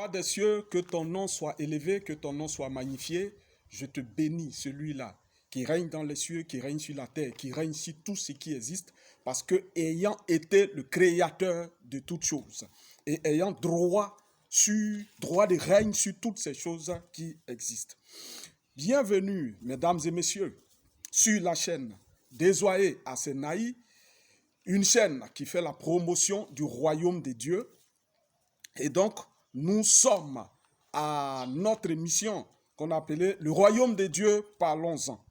Roi des cieux, que ton nom soit élevé, que ton nom soit magnifié. Je te bénis, celui-là qui règne dans les cieux, qui règne sur la terre, qui règne sur tout ce qui existe, parce que ayant été le créateur de toutes choses et ayant droit de règne sur toutes ces choses qui existent. Bienvenue, mesdames et messieurs, sur la chaîne Désoyé à Senaï, une chaîne qui fait la promotion du royaume de Dieu. Et donc, nous sommes à notre émission qu'on appelait le royaume de Dieu, parlons-en.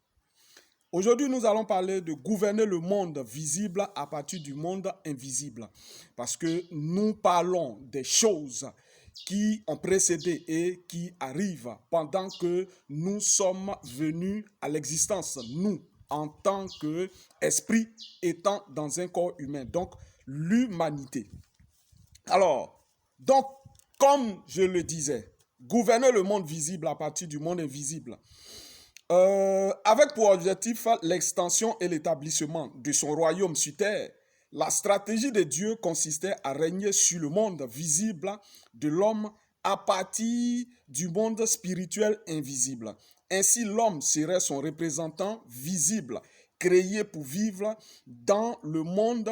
Aujourd'hui, nous allons parler de gouverner le monde visible à partir du monde invisible. Parce que nous parlons des choses qui ont précédé et qui arrivent pendant que nous sommes venus à l'existence, nous, en tant qu'esprit étant dans un corps humain, donc l'humanité. Alors, donc, comme je le disais, gouverner le monde visible à partir du monde invisible, avec pour objectif l'extension et l'établissement de son royaume sur terre. La stratégie de Dieu consistait à régner sur le monde visible de l'homme à partir du monde spirituel invisible. Ainsi, l'homme serait son représentant visible, créé pour vivre dans le monde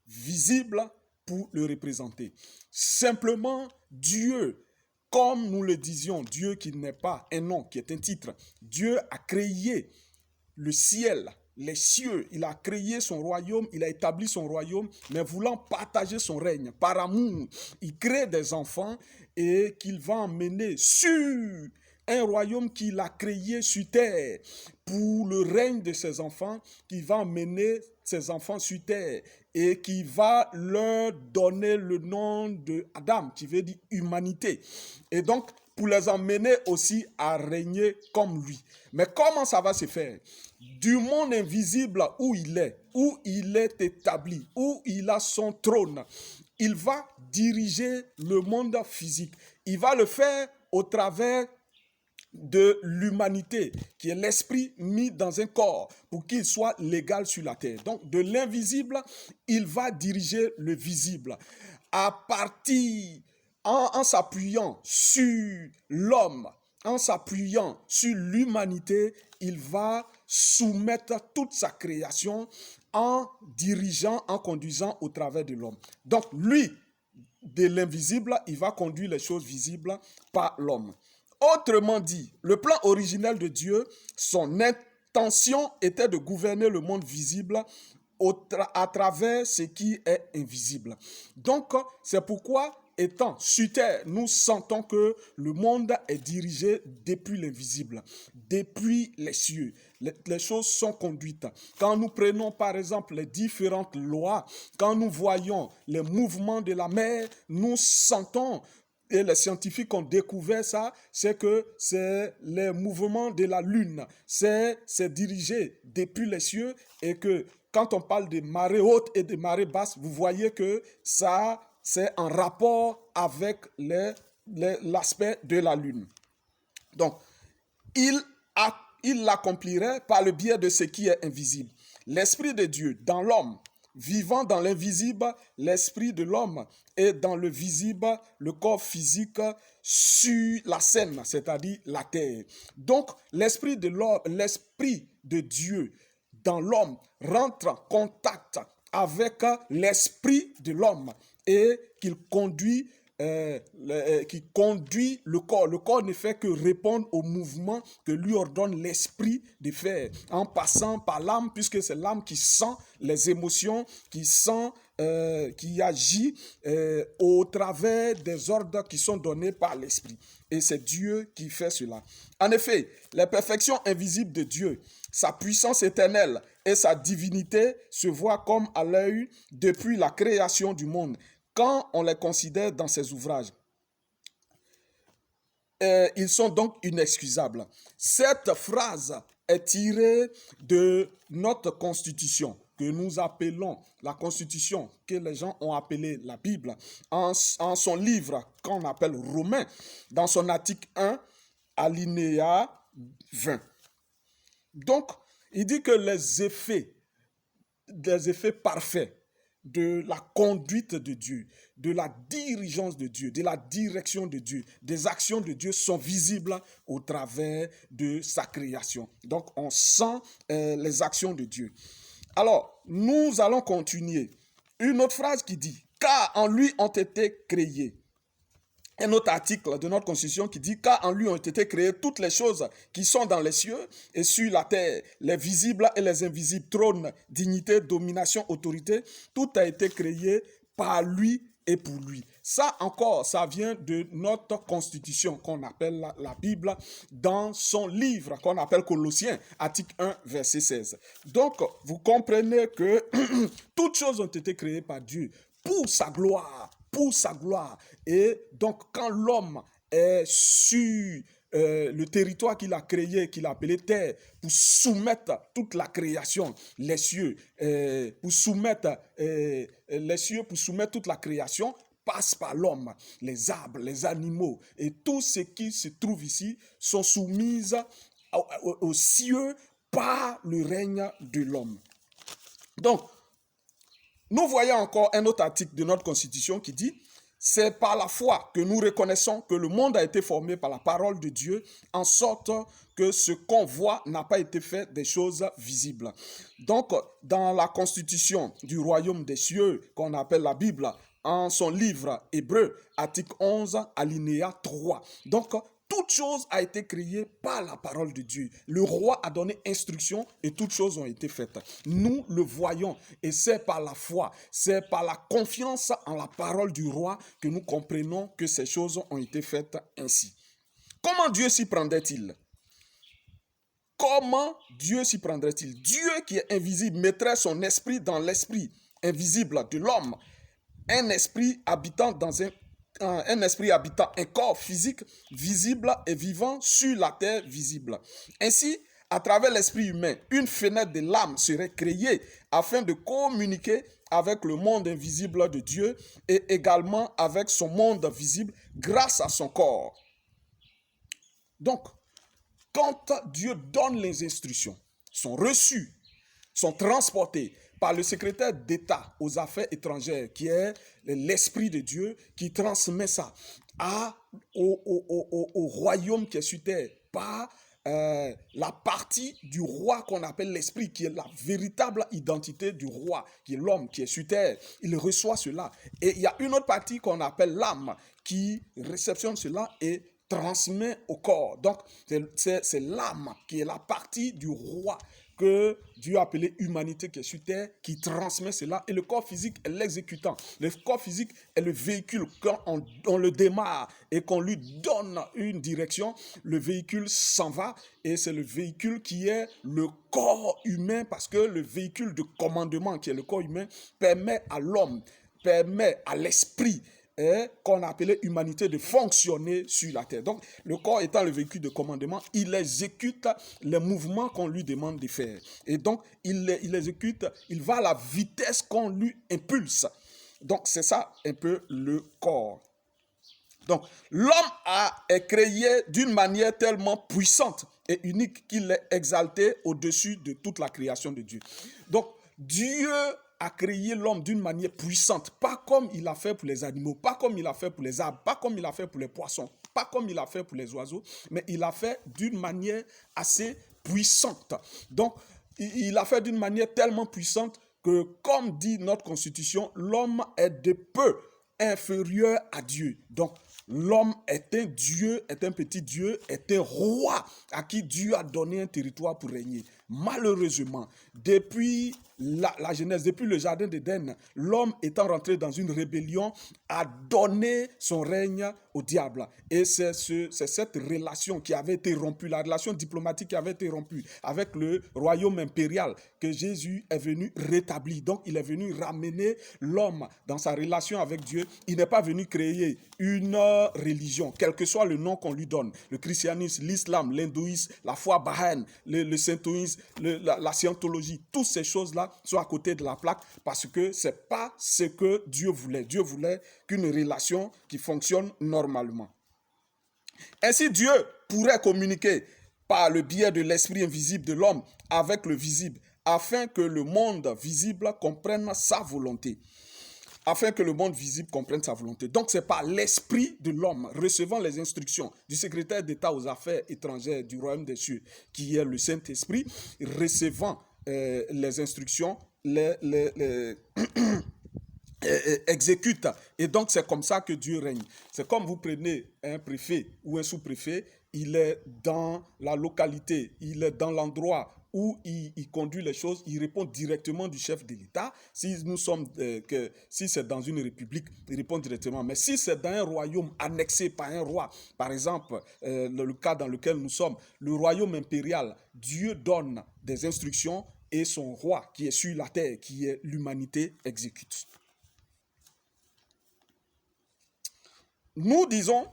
visible pour le représenter. Simplement, Dieu, comme nous le disions, Dieu qui n'est pas un nom, qui est un titre, Dieu a créé le ciel, les cieux, il a créé son royaume, il a établi son royaume, mais voulant partager son règne par amour, il crée des enfants et qu'il va emmener sur un royaume qu'il a créé sur terre pour le règne de ses enfants, qui va emmener ses enfants sur terre et qui va leur donner le nom de Adam, qui veut dire humanité. Et donc, pour les emmener aussi à régner comme lui. Mais comment ça va se faire? Du monde invisible où il est établi, où il a son trône, il va diriger le monde physique. Il va le faire au travers de l'humanité, qui est l'esprit mis dans un corps pour qu'il soit légal sur la terre. Donc, de l'invisible, il va diriger le visible. À partir, en s'appuyant sur l'homme, en s'appuyant sur l'humanité, il va soumettre toute sa création en dirigeant, en conduisant au travers de l'homme. Donc, lui, de l'invisible, il va conduire les choses visibles par l'homme. Autrement dit, le plan originel de Dieu, son intention était de gouverner le monde visible à travers ce qui est invisible. Donc, c'est pourquoi, étant sur terre, nous sentons que le monde est dirigé depuis l'invisible, depuis les cieux. Les choses sont conduites. Quand nous prenons par exemple les différentes lois, quand nous voyons les mouvements de la mer, nous sentons, et les scientifiques ont découvert ça, c'est que c'est les mouvements de la Lune. C'est dirigé depuis les cieux et que quand on parle de marée haute et de marée basse, vous voyez que ça, c'est en rapport avec l'aspect de la Lune. Donc, il l'accomplirait par le biais de ce qui est invisible. L'Esprit de Dieu dans l'homme, vivant dans l'invisible, l'esprit de l'homme est dans le visible, le corps physique sur la scène, c'est-à-dire la terre. Donc, l'esprit de Dieu dans l'homme rentre en contact avec l'esprit de l'homme et qu'il conduit qui conduit le corps. Le corps ne fait que répondre au mouvement que lui ordonne l'esprit de faire, en passant par l'âme, puisque c'est l'âme qui sent les émotions, qui agit au travers des ordres qui sont donnés par l'esprit. Et c'est Dieu qui fait cela. En effet, les perfections invisibles de Dieu, sa puissance éternelle et sa divinité se voient comme à l'œil depuis la création du monde. Quand on les considère dans ces ouvrages, ils sont donc inexcusables. Cette phrase est tirée de notre constitution, que nous appelons la constitution, que les gens ont appelée la Bible, en son livre qu'on appelle Romains, dans son article 1, alinéa 20. Donc, il dit que des effets parfaits de la conduite de Dieu, de la dirigeance de Dieu, de la direction de Dieu. Des actions de Dieu sont visibles au travers de sa création. Donc, on sent les actions de Dieu. Alors, nous allons continuer. Une autre phrase qui dit, car en lui ont été créés. Un autre article de notre Constitution qui dit, car en lui ont été créées toutes les choses qui sont dans les cieux et sur la terre, les visibles et les invisibles, trônes, dignité, domination, autorité, tout a été créé par lui et pour lui. Ça encore, ça vient de notre Constitution qu'on appelle la Bible dans son livre qu'on appelle Colossiens, article 1, verset 16. Donc, vous comprenez que toutes choses ont été créées par Dieu pour sa gloire. Pour sa gloire. Et donc, quand l'homme est sur le territoire qu'il a créé, qu'il a appelé terre, pour soumettre toute la création, les cieux, pour soumettre les cieux, pour soumettre toute la création, passe par l'homme. Les arbres, les animaux et tout ce qui se trouve ici sont soumis aux cieux par le règne de l'homme. Donc, nous voyons encore un autre article de notre Constitution qui dit « C'est par la foi que nous reconnaissons que le monde a été formé par la parole de Dieu, en sorte que ce qu'on voit n'a pas été fait des choses visibles. » Donc, dans la Constitution du royaume des cieux, qu'on appelle la Bible, en son livre Hébreu, article 11, alinéa 3. Donc, toute chose a été créée par la parole de Dieu. Le roi a donné instruction et toutes choses ont été faites. Nous le voyons et c'est par la foi, c'est par la confiance en la parole du roi que nous comprenons que ces choses ont été faites ainsi. Comment Dieu s'y prendrait-il? Comment Dieu s'y prendrait-il? Dieu qui est invisible mettrait son esprit dans l'esprit invisible de l'homme, un esprit habitant dans un corps physique visible et vivant sur la terre visible. Ainsi, à travers l'esprit humain, une fenêtre de l'âme serait créée afin de communiquer avec le monde invisible de Dieu et également avec son monde visible grâce à son corps. Donc, quand Dieu donne les instructions, sont reçues, sont transportées par le secrétaire d'État aux affaires étrangères, qui est l'Esprit de Dieu, qui transmet ça au royaume qui est sur terre, par la partie du roi qu'on appelle l'Esprit, qui est la véritable identité du roi, qui est l'homme, qui est sur terre. Il reçoit cela. Et il y a une autre partie qu'on appelle l'âme, qui réceptionne cela et transmet au corps. Donc, c'est l'âme qui est la partie du roi que Dieu a appelé humanité qui est sur terre, qui transmet cela. Et le corps physique est l'exécutant. Le corps physique est le véhicule. Quand on le démarre et qu'on lui donne une direction, le véhicule s'en va. Et c'est le véhicule qui est le corps humain, parce que le véhicule de commandement qui est le corps humain permet à l'homme, permet à l'esprit qu'on a appelé humanité de fonctionner sur la terre. Donc, le corps étant le véhicule de commandement, il exécute les mouvements qu'on lui demande de faire. Et donc, il exécute, il va à la vitesse qu'on lui impulse. Donc, c'est ça un peu le corps. Donc, l'homme est créé d'une manière tellement puissante et unique qu'il est exalté au-dessus de toute la création de Dieu. Donc, Dieu a créé l'homme d'une manière puissante, pas comme il a fait pour les animaux, pas comme il a fait pour les arbres, pas comme il a fait pour les poissons, pas comme il a fait pour les oiseaux, mais il a fait d'une manière assez puissante. Donc, il a fait d'une manière tellement puissante que, comme dit notre Constitution, l'homme est de peu inférieur à Dieu. Donc, l'homme est un Dieu, est un petit Dieu, est un roi à qui Dieu a donné un territoire pour régner. Malheureusement, depuis la Genèse, depuis le jardin d'Éden, l'homme étant rentré dans une rébellion, a donné son règne au diable. Et c'est cette relation qui avait été rompue, la relation diplomatique qui avait été rompue avec le royaume impérial que Jésus est venu rétablir. Donc, il est venu ramener l'homme dans sa relation avec Dieu. Il n'est pas venu créer une religion, quel que soit le nom qu'on lui donne. Le christianisme, l'islam, l'hindouisme, la foi baha'ine, le saintoïsme, la scientologie, toutes ces choses-là sont à côté de la plaque parce que ce n'est pas ce que Dieu voulait. Dieu voulait qu'une relation qui fonctionne normalement. Ainsi, Dieu pourrait communiquer par le biais de l'esprit invisible de l'homme avec le visible, afin que le monde visible comprenne sa volonté. Afin que le monde visible comprenne sa volonté. Donc, c'est par l'esprit de l'homme recevant les instructions du secrétaire d'État aux affaires étrangères du royaume des cieux, qui est le Saint-Esprit, recevant les instructions, exécute. Et donc, c'est comme ça que Dieu règne. C'est comme vous prenez un préfet ou un sous-préfet, il est dans la localité, il est dans l'endroit où il conduit les choses, il répond directement du chef de l'État. Si si c'est dans une république, il répond directement. Mais si c'est dans un royaume annexé par un roi, par exemple, le cas dans lequel nous sommes, le royaume impérial, Dieu donne des instructions et son roi qui est sur la terre, qui est l'humanité, exécute. Nous disons,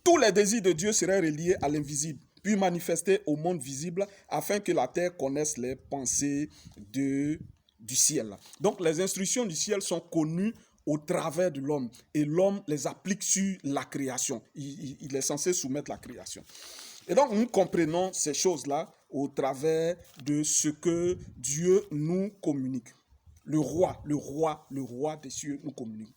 tous les désirs de Dieu seraient reliés à l'invisible, puis manifestés au monde visible, afin que la terre connaisse les pensées du ciel. Donc les instructions du ciel sont connues au travers de l'homme, et l'homme les applique sur la création. Il est censé soumettre la création. Et donc nous comprenons ces choses-là au travers de ce que Dieu nous communique. Le roi des cieux nous communique.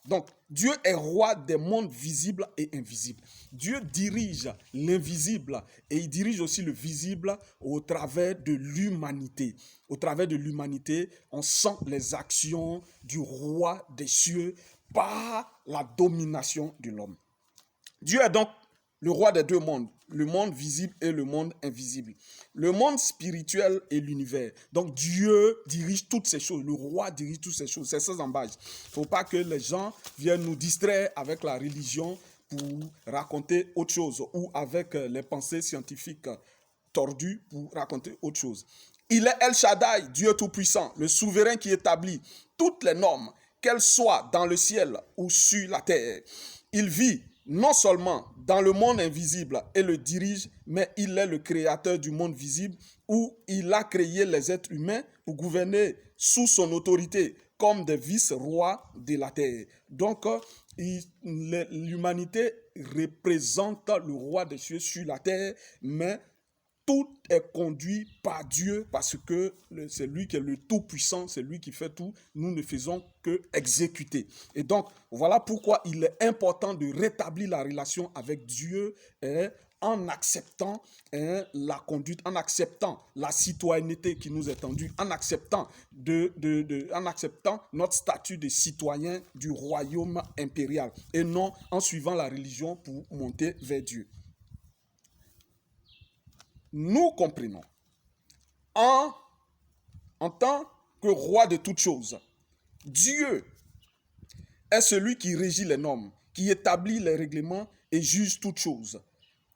Donc, Dieu est roi des mondes visibles et invisibles. Dieu dirige l'invisible et il dirige aussi le visible au travers de l'humanité. Au travers de l'humanité, on sent les actions du roi des cieux par la domination de l'homme. Dieu est donc le roi des deux mondes, le monde visible et le monde invisible. Le monde spirituel et l'univers. Donc Dieu dirige toutes ces choses, le roi dirige toutes ces choses, c'est ça l'embâche. Il ne faut pas que les gens viennent nous distraire avec la religion pour raconter autre chose ou avec les pensées scientifiques tordues pour raconter autre chose. Il est El Shaddai, Dieu Tout-Puissant, le souverain qui établit toutes les normes, qu'elles soient dans le ciel ou sur la terre. Il vit non seulement dans le monde invisible et le dirige, mais il est le créateur du monde visible où il a créé les êtres humains pour gouverner sous son autorité comme des vice-rois de la terre. Donc, l'humanité représente le roi des cieux sur la terre, mais tout est conduit par Dieu parce que c'est lui qui est le tout-puissant, c'est lui qui fait tout. Nous ne faisons que exécuter. Et donc, voilà pourquoi il est important de rétablir la relation avec Dieu en acceptant la conduite, en acceptant la citoyenneté qui nous est tendue, en acceptant notre statut de citoyen du royaume impérial et non en suivant la religion pour monter vers Dieu. Nous comprenons en tant que roi de toutes choses, Dieu est celui qui régit les normes, qui établit les règlements et juge toutes choses.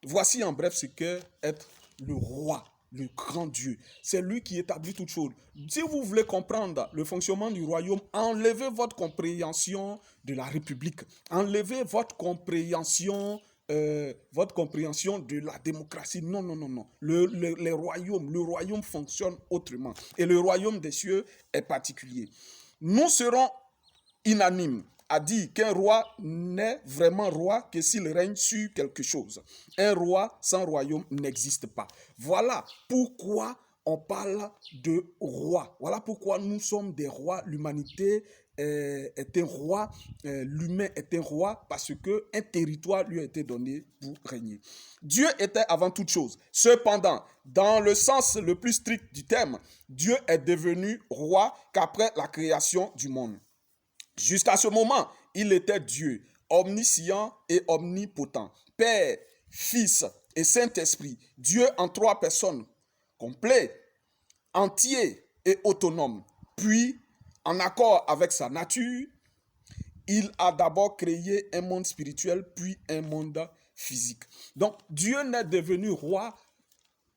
Voici en bref ce qu'est être le roi, le grand Dieu. C'est lui qui établit toutes choses. Si vous voulez comprendre le fonctionnement du royaume, enlevez votre compréhension de la République, enlevez votre compréhension de la démocratie. Non. Le royaume fonctionne autrement. Et le royaume des cieux est particulier. Nous serons unanimes à dire qu'un roi n'est vraiment roi que s'il règne sur quelque chose. Un roi sans royaume n'existe pas. Voilà pourquoi on parle de roi. Voilà pourquoi nous sommes des rois. L'humanité est un roi, l'humain est un roi parce qu'un territoire lui a été donné pour régner. Dieu était avant toute chose. Cependant, dans le sens le plus strict du terme, Dieu est devenu roi qu'après la création du monde. Jusqu'à ce moment, il était Dieu, omniscient et omnipotent, Père, Fils et Saint-Esprit, Dieu en trois personnes, complet, entier et autonome. Puis, en accord avec sa nature, il a d'abord créé un monde spirituel, puis un monde physique. Donc, Dieu n'est devenu roi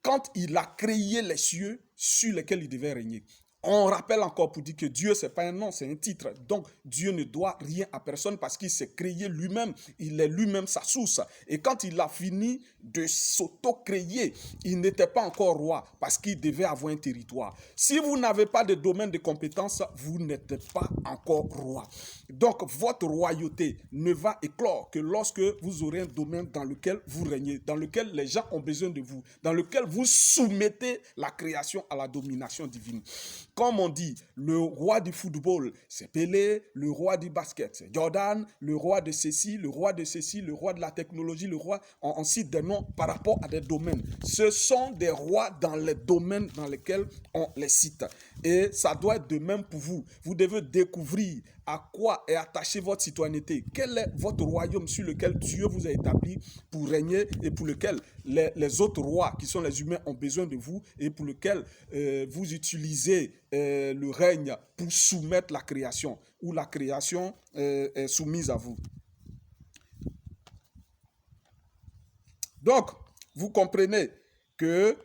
quand il a créé les cieux sur lesquels il devait régner. On rappelle encore pour dire que Dieu, ce n'est pas un nom, c'est un titre. Donc, Dieu ne doit rien à personne parce qu'il s'est créé lui-même. Il est lui-même sa source. Et quand il a fini de s'auto-créer, il n'était pas encore roi parce qu'il devait avoir un territoire. Si vous n'avez pas de domaine de compétence, vous n'êtes pas encore roi. Donc, votre royauté ne va éclore que lorsque vous aurez un domaine dans lequel vous régnez, dans lequel les gens ont besoin de vous, dans lequel vous soumettez la création à la domination divine. Comme on dit, le roi du football, c'est Pelé, le roi du basket, c'est Jordan, le roi de ceci, le roi de ceci, le roi de la technologie, le roi, on cite des noms par rapport à des domaines. Ce sont des rois dans les domaines dans lesquels on les cite. Et ça doit être de même pour vous. Vous devez découvrir à quoi est attachée votre citoyenneté. Quel est votre royaume sur lequel Dieu vous a établi pour régner et pour lequel les autres rois qui sont les humains ont besoin de vous et pour lequel vous utilisez le règne pour soumettre la création ou la création est soumise à vous. Donc, vous comprenez que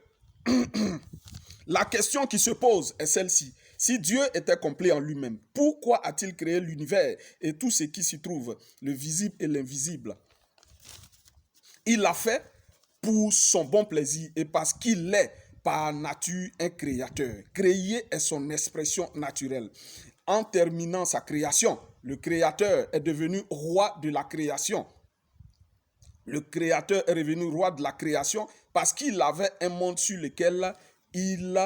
la question qui se pose est celle-ci. Si Dieu était complet en lui-même, pourquoi a-t-il créé l'univers et tout ce qui s'y trouve, le visible et l'invisible? Il l'a fait pour son bon plaisir et parce qu'il est par nature un créateur. Créer est son expression naturelle. En terminant sa création, le créateur est devenu roi de la création. Le créateur est devenu roi de la création parce qu'il avait un monde sur lequel il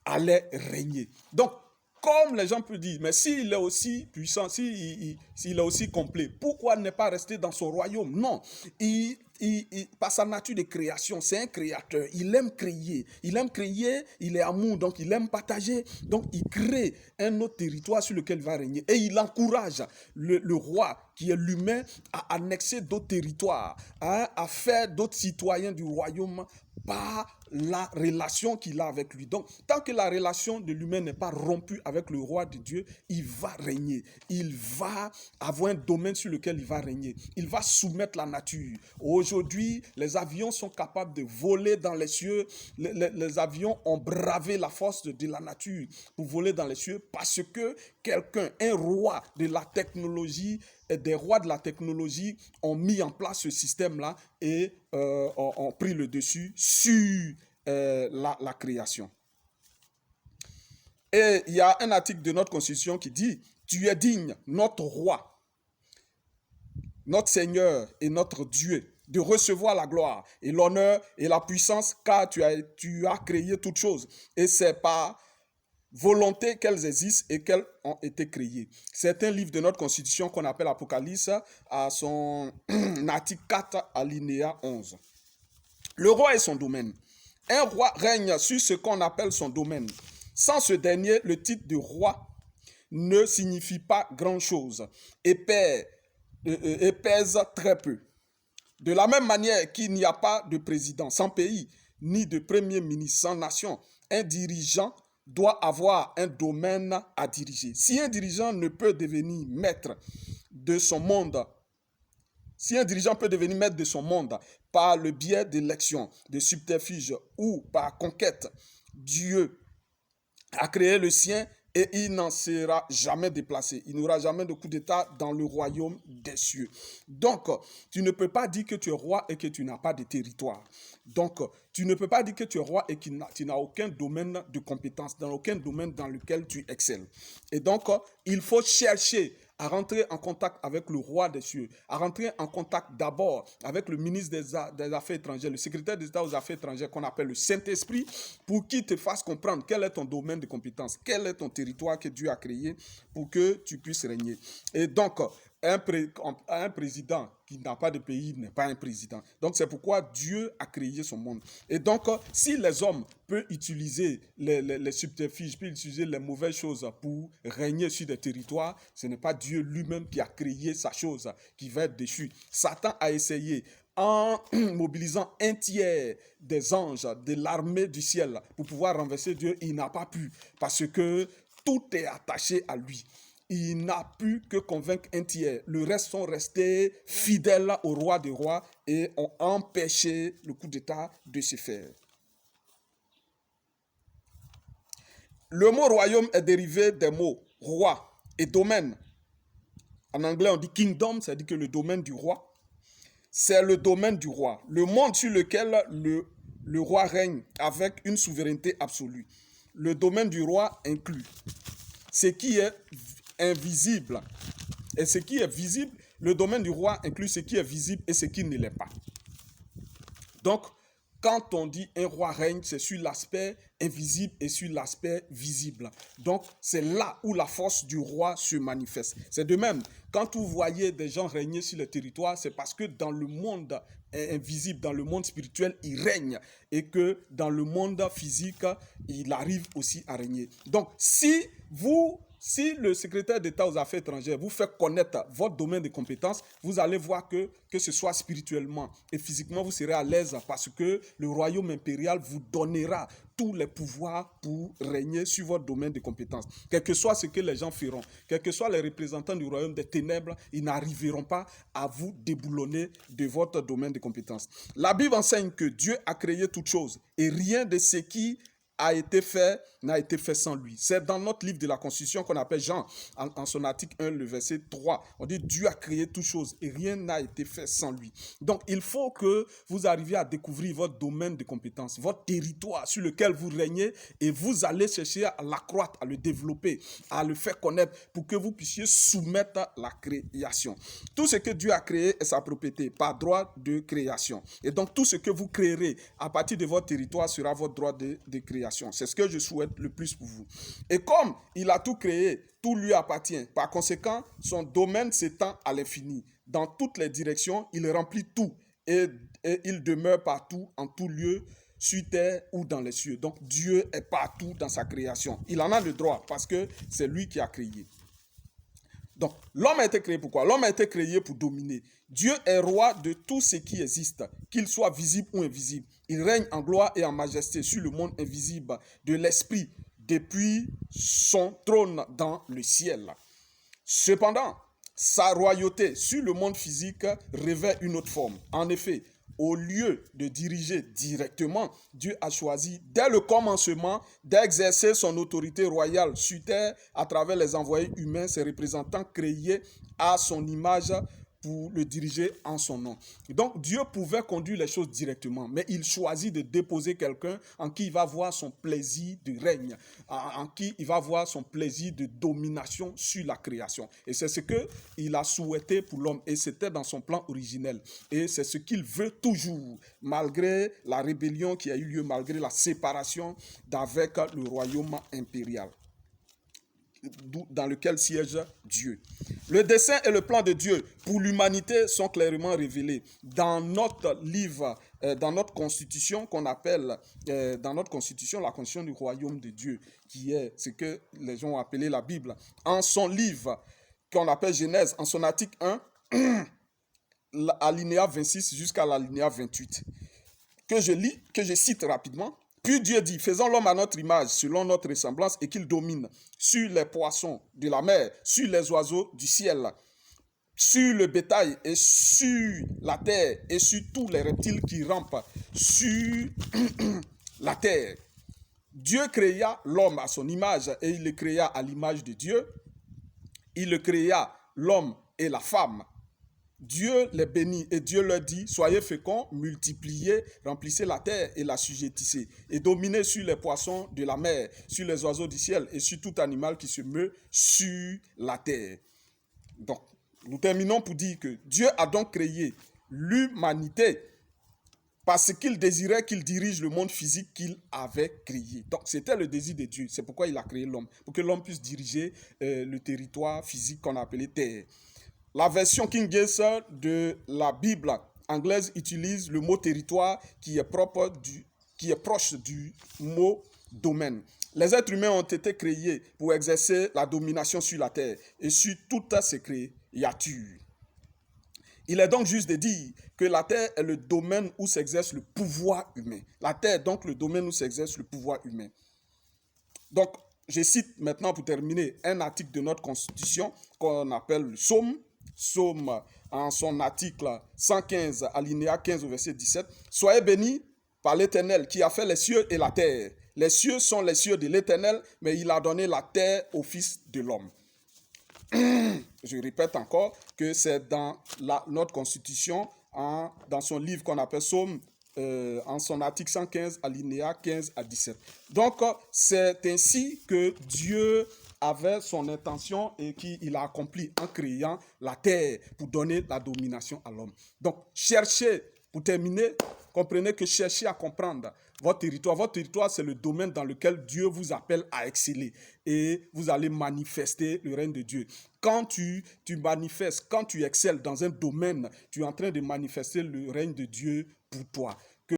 allait régner. Donc, comme les gens peuvent dire, mais s'il est aussi puissant, s'il est aussi complet, pourquoi ne pas rester dans son royaume? Non, par sa nature de création, c'est un créateur. Il aime créer, il est amour, donc il aime partager. Donc, il crée un autre territoire sur lequel il va régner. Et il encourage le roi, qui est l'humain, à annexer d'autres territoires, à faire d'autres citoyens du royaume par la relation qu'il a avec lui. Donc, tant que la relation de l'humain n'est pas rompue avec le roi de Dieu, il va régner. Il va avoir un domaine sur lequel il va régner. Il va soumettre la nature. Aujourd'hui, les avions sont capables de voler dans les cieux. Les avions ont bravé la force de la nature pour voler dans les cieux parce que quelqu'un, un roi de la technologie, des rois de la technologie ont mis en place ce système-là et ont pris le dessus sur la création. Et il y a un article de notre Constitution qui dit « Tu es digne, notre roi, notre Seigneur et notre Dieu, de recevoir la gloire et l'honneur et la puissance, car tu as créé toutes choses. Et c'est par volonté qu'elles existent et qu'elles ont été créées. » C'est un livre de notre Constitution qu'on appelle Apocalypse à son article 4 alinéa 11. Le roi et son domaine. Un roi règne sur ce qu'on appelle son domaine. Sans ce dernier, le titre de roi ne signifie pas grand-chose et pèse très peu. De la même manière qu'il n'y a pas de président sans pays, ni de premier ministre sans nation, un dirigeant doit avoir un domaine à diriger. Si un dirigeant ne peut devenir maître de son monde, par le biais d'élections, de subterfuges ou par conquête, Dieu a créé le sien et il n'en sera jamais déplacé. Il n'y aura jamais de coup d'État dans le royaume des cieux. Donc, tu ne peux pas dire que tu es roi et que tu n'as pas de territoire. Donc, tu ne peux pas dire que tu es roi et que tu n'as aucun domaine de compétence, dans aucun domaine dans lequel tu excelles. Et donc, il faut chercher à rentrer en contact avec le roi des cieux, à rentrer en contact d'abord avec le ministre des Affaires étrangères, le secrétaire d'État aux Affaires étrangères qu'on appelle le Saint-Esprit, pour qu'il te fasse comprendre quel est ton domaine de compétence, quel est ton territoire que Dieu a créé pour que tu puisses régner. Et donc, un président qui n'a pas de pays n'est pas un président. Donc, c'est pourquoi Dieu a créé son monde. Et donc, si les hommes peuvent utiliser les subterfuges, peuvent utiliser les mauvaises choses pour régner sur des territoires, ce n'est pas Dieu lui-même qui a créé sa chose qui va être déchue. Satan a essayé en mobilisant un tiers des anges de l'armée du ciel pour pouvoir renverser Dieu. Il n'a pas pu parce que tout est attaché à lui. Il n'a pu que convaincre un tiers. Le reste sont restés fidèles au roi des rois et ont empêché le coup d'État de se faire. Le mot royaume est dérivé des mots roi et domaine. En anglais, on dit kingdom, c'est-à-dire que le domaine du roi, c'est le domaine du roi. Le monde sur lequel le roi règne avec une souveraineté absolue. Le domaine du roi inclut ce qui est invisible et ce qui est visible. Le domaine du roi inclut ce qui est visible et ce qui ne l'est pas. Donc, quand on dit un roi règne, c'est sur l'aspect invisible et sur l'aspect visible. Donc, c'est là où la force du roi se manifeste. C'est de même, quand vous voyez des gens régner sur le territoire, c'est parce que dans le monde invisible, dans le monde spirituel, il règne. Et que dans le monde physique, il arrive aussi à régner. Donc, si le secrétaire d'État aux affaires étrangères vous fait connaître votre domaine de compétences, vous allez voir que ce soit spirituellement et physiquement, vous serez à l'aise parce que le royaume impérial vous donnera tous les pouvoirs pour régner sur votre domaine de compétences. Quel que soit ce que les gens feront, quels que soient les représentants du royaume des ténèbres, ils n'arriveront pas à vous déboulonner de votre domaine de compétences. La Bible enseigne que Dieu a créé toutes choses et rien de ce qui a été fait, n'a été fait sans lui. C'est dans notre livre de la Constitution qu'on appelle Jean, en son article 1, le verset 3. On dit Dieu a créé toutes choses et rien n'a été fait sans lui. Donc, il faut que vous arriviez à découvrir votre domaine de compétences, votre territoire sur lequel vous régnez et vous allez chercher à l'accroître, à le développer, à le faire connaître pour que vous puissiez soumettre la création. Tout ce que Dieu a créé est sa propriété, par droit de création. Et donc, tout ce que vous créerez à partir de votre territoire sera votre droit de création. C'est ce que je souhaite le plus pour vous. Et comme il a tout créé, tout lui appartient. Par conséquent, son domaine s'étend à l'infini. Dans toutes les directions, il remplit tout et il demeure partout, en tout lieu, sur terre ou dans les cieux. Donc Dieu est partout dans sa création. Il en a le droit parce que c'est lui qui a créé. Donc, l'homme a été créé pour quoi? L'homme a été créé pour dominer. Dieu est roi de tout ce qui existe, qu'il soit visible ou invisible. Il règne en gloire et en majesté sur le monde invisible de l'esprit depuis son trône dans le ciel. Cependant, sa royauté sur le monde physique revêt une autre forme. En effet, au lieu de diriger directement, Dieu a choisi dès le commencement d'exercer son autorité royale sur terre à travers les envoyés humains, ses représentants créés à son image pour le diriger en son nom. Donc Dieu pouvait conduire les choses directement, mais il choisit de déposer quelqu'un en qui il va voir son plaisir de règne, en qui il va voir son plaisir de domination sur la création. Et c'est ce qu'il a souhaité pour l'homme, et c'était dans son plan originel. Et c'est ce qu'il veut toujours, malgré la rébellion qui a eu lieu, malgré la séparation d'avec le royaume impérial dans lequel siège Dieu. Le dessein et le plan de Dieu pour l'humanité sont clairement révélés dans notre livre, dans notre constitution qu'on appelle, dans notre constitution, la constitution du royaume de Dieu, qui est ce que les gens ont appelé la Bible. En son livre qu'on appelle Genèse, en son article 1, alinéa 26 jusqu'à l'alinéa 28, que je lis, que je cite rapidement. Puis Dieu dit, faisons l'homme à notre image, selon notre ressemblance, et qu'il domine sur les poissons de la mer, sur les oiseaux du ciel, sur le bétail et sur la terre, et sur tous les reptiles qui rampent sur la terre. Dieu créa l'homme à son image, et il le créa à l'image de Dieu. Il le créa, l'homme et la femme. Dieu les bénit et Dieu leur dit, soyez féconds, multipliez, remplissez la terre et l'assujettissez, et dominez sur les poissons de la mer, sur les oiseaux du ciel et sur tout animal qui se meut sur la terre. Donc, nous terminons pour dire que Dieu a donc créé l'humanité parce qu'il désirait qu'il dirige le monde physique qu'il avait créé. Donc, c'était le désir de Dieu. C'est pourquoi il a créé l'homme, pour que l'homme puisse diriger le territoire physique qu'on a appelé terre. La version King James de la Bible anglaise utilise le mot territoire qui est proche du mot domaine. Les êtres humains ont été créés pour exercer la domination sur la terre et sur toutes ces créatures. Il est donc juste de dire que la terre est le domaine où s'exerce le pouvoir humain. La terre est donc le domaine où s'exerce le pouvoir humain. Donc, je cite maintenant pour terminer un article de notre Constitution qu'on appelle le Psaume en son article 115, alinéa 15 au verset 17. Soyez bénis par l'Éternel qui a fait les cieux et la terre. Les cieux sont les cieux de l'Éternel, mais il a donné la terre au Fils de l'homme. Je répète encore que c'est dans notre constitution, dans son livre qu'on appelle Psaume, en son article 115, alinéa 15 à 17. Donc, c'est ainsi que Dieu avait son intention et qu'il a accompli en créant la terre pour donner la domination à l'homme. Donc, cherchez, pour terminer, comprenez que cherchez à comprendre votre territoire. Votre territoire, c'est le domaine dans lequel Dieu vous appelle à exceller et vous allez manifester le règne de Dieu. Quand tu manifestes, quand tu excelles dans un domaine, tu es en train de manifester le règne de Dieu pour toi.